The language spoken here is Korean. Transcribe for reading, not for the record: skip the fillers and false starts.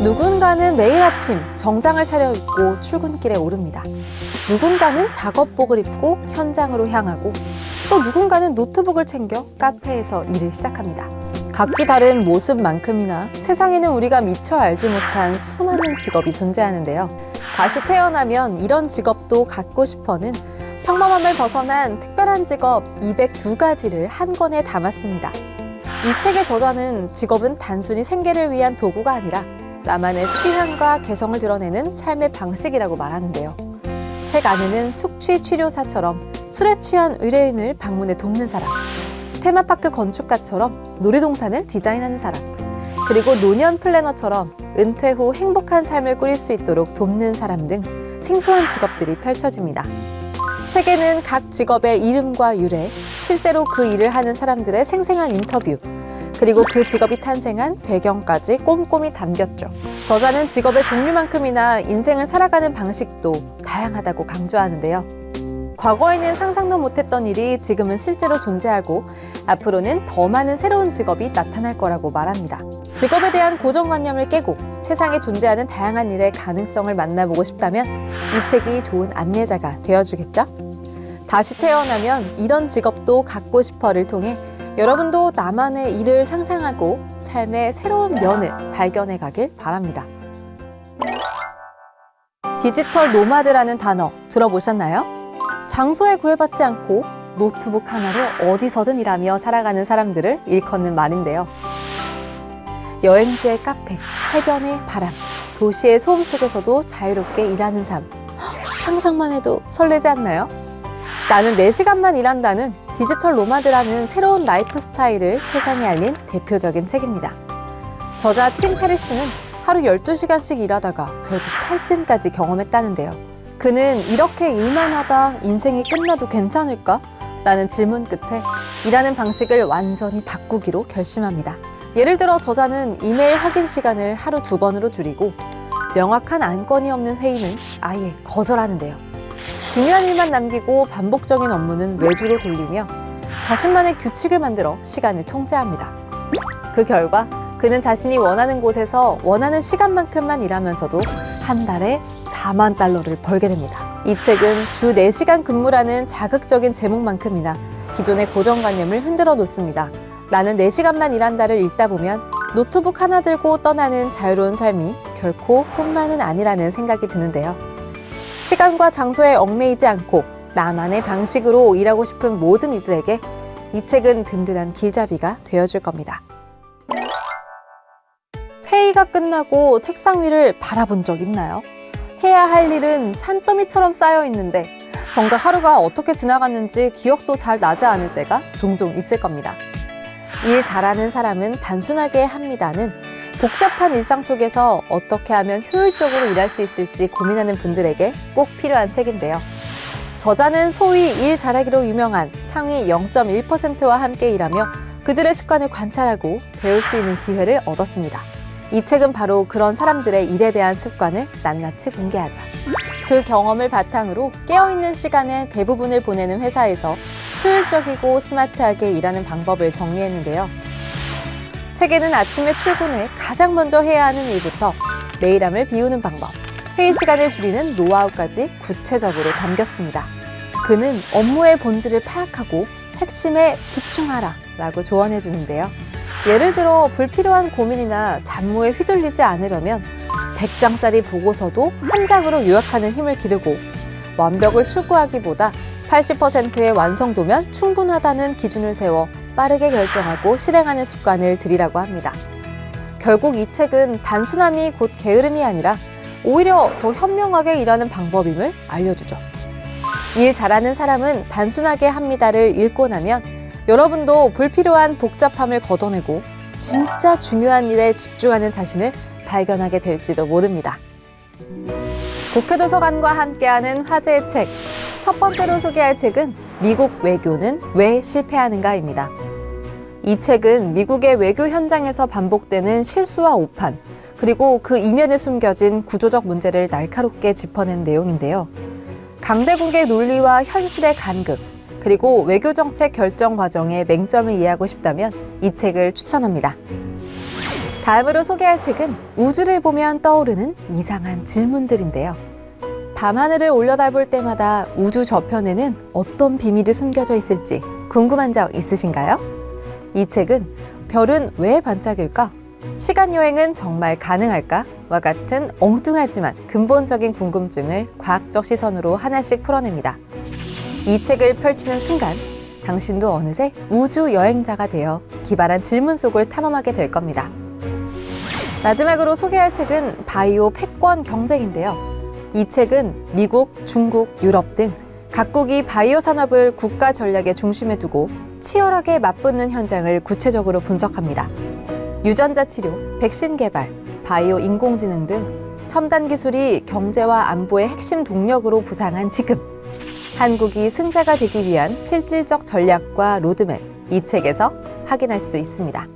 누군가는 매일 아침 정장을 차려입고 출근길에 오릅니다. 누군가는 작업복을 입고 현장으로 향하고 또 누군가는 노트북을 챙겨 카페에서 일을 시작합니다. 각기 다른 모습만큼이나 세상에는 우리가 미처 알지 못한 수많은 직업이 존재하는데요. 다시 태어나면 이런 직업도 갖고 싶어는 평범함을 벗어난 특별한 직업 202가지를 한 권에 담았습니다. 이 책의 저자는 직업은 단순히 생계를 위한 도구가 아니라 나만의 취향과 개성을 드러내는 삶의 방식이라고 말하는데요. 책 안에는 숙취 치료사처럼 술에 취한 의뢰인을 방문해 돕는 사람, 테마파크 건축가처럼 놀이동산을 디자인하는 사람, 그리고 노년 플래너처럼 은퇴 후 행복한 삶을 꾸릴 수 있도록 돕는 사람 등 생소한 직업들이 펼쳐집니다. 책에는 각 직업의 이름과 유래, 실제로 그 일을 하는 사람들의 생생한 인터뷰, 그리고 그 직업이 탄생한 배경까지 꼼꼼히 담겼죠. 저자는 직업의 종류만큼이나 인생을 살아가는 방식도 다양하다고 강조하는데요. 과거에는 상상도 못했던 일이 지금은 실제로 존재하고 앞으로는 더 많은 새로운 직업이 나타날 거라고 말합니다. 직업에 대한 고정관념을 깨고 세상에 존재하는 다양한 일의 가능성을 만나보고 싶다면 이 책이 좋은 안내자가 되어주겠죠? 다시 태어나면 이런 직업도 갖고 싶어를 통해 여러분도 나만의 일을 상상하고 삶의 새로운 면을 발견해 가길 바랍니다. 디지털 노마드라는 단어 들어보셨나요? 장소에 구애받지 않고 노트북 하나로 어디서든 일하며 살아가는 사람들을 일컫는 말인데요. 여행지의 카페, 해변의 바람, 도시의 소음 속에서도 자유롭게 일하는 삶. 상상만 해도 설레지 않나요? 나는 4시간만 일한다는 디지털 노마드라는 새로운 라이프 스타일을 세상에 알린 대표적인 책입니다. 저자 팀 페리스는 하루 12시간씩 일하다가 결국 탈진까지 경험했다는데요. 그는 이렇게 일만 하다 인생이 끝나도 괜찮을까? 라는 질문 끝에 일하는 방식을 완전히 바꾸기로 결심합니다. 예를 들어 저자는 이메일 확인 시간을 하루 2번으로 줄이고 명확한 안건이 없는 회의는 아예 거절하는데요. 중요한 일만 남기고 반복적인 업무는 외주로 돌리며 자신만의 규칙을 만들어 시간을 통제합니다. 그 결과 그는 자신이 원하는 곳에서 원하는 시간만큼만 일하면서도 한 달에 4만 달러를 벌게 됩니다. 이 책은 주 4시간 근무라는 자극적인 제목만큼이나 기존의 고정관념을 흔들어 놓습니다. 나는 4시간만 일한다를 읽다 보면 노트북 하나 들고 떠나는 자유로운 삶이 결코 꿈만은 아니라는 생각이 드는데요. 시간과 장소에 얽매이지 않고 나만의 방식으로 일하고 싶은 모든 이들에게 이 책은 든든한 길잡이가 되어줄 겁니다. 회의가 끝나고 책상 위를 바라본 적 있나요? 해야 할 일은 산더미처럼 쌓여 있는데 정작 하루가 어떻게 지나갔는지 기억도 잘 나지 않을 때가 종종 있을 겁니다. 일 잘하는 사람은 단순하게 합니다는 복잡한 일상 속에서 어떻게 하면 효율적으로 일할 수 있을지 고민하는 분들에게 꼭 필요한 책인데요. 저자는 소위 일 잘하기로 유명한 상위 0.1%와 함께 일하며 그들의 습관을 관찰하고 배울 수 있는 기회를 얻었습니다. 이 책은 바로 그런 사람들의 일에 대한 습관을 낱낱이 공개하죠. 그 경험을 바탕으로 깨어있는 시간의 대부분을 보내는 회사에서 효율적이고 스마트하게 일하는 방법을 정리했는데요. 책에는 아침에 출근해 가장 먼저 해야 하는 일부터 메일함을 비우는 방법, 회의 시간을 줄이는 노하우까지 구체적으로 담겼습니다. 그는 업무의 본질을 파악하고 핵심에 집중하라 라고 조언해 주는데요. 예를 들어 불필요한 고민이나 잡무에 휘둘리지 않으려면 100장짜리 보고서도 한 장으로 요약하는 힘을 기르고 완벽을 추구하기보다 80%의 완성도면 충분하다는 기준을 세워 빠르게 결정하고 실행하는 습관을 들이라고 합니다. 결국 이 책은 단순함이 곧 게으름이 아니라 오히려 더 현명하게 일하는 방법임을 알려주죠. 일 잘하는 사람은 단순하게 합니다를 읽고 나면 여러분도 불필요한 복잡함을 걷어내고 진짜 중요한 일에 집중하는 자신을 발견하게 될지도 모릅니다. 국회도서관과 함께하는 화제의 책, 첫 번째로 소개할 책은 미국 외교는 왜 실패하는가입니다. 이 책은 미국의 외교 현장에서 반복되는 실수와 오판, 그리고 그 이면에 숨겨진 구조적 문제를 날카롭게 짚어낸 내용인데요. 강대국의 논리와 현실의 간극, 그리고 외교정책 결정 과정의 맹점을 이해하고 싶다면 이 책을 추천합니다. 다음으로 소개할 책은 우주를 보면 떠오르는 이상한 질문들인데요. 밤하늘을 올려다볼 때마다 우주 저편에는 어떤 비밀이 숨겨져 있을지 궁금한 적 있으신가요? 이 책은 별은 왜 반짝일까? 시간여행은 정말 가능할까? 와 같은 엉뚱하지만 근본적인 궁금증을 과학적 시선으로 하나씩 풀어냅니다. 이 책을 펼치는 순간 당신도 어느새 우주 여행자가 되어 기발한 질문 속을 탐험하게 될 겁니다. 마지막으로 소개할 책은 바이오 패권 경쟁인데요. 이 책은 미국, 중국, 유럽 등 각국이 바이오 산업을 국가 전략의 중심에 두고 치열하게 맞붙는 현장을 구체적으로 분석합니다. 유전자 치료, 백신 개발, 바이오 인공지능 등 첨단 기술이 경제와 안보의 핵심 동력으로 부상한 지금, 한국이 승자가 되기 위한 실질적 전략과 로드맵, 이 책에서 확인할 수 있습니다.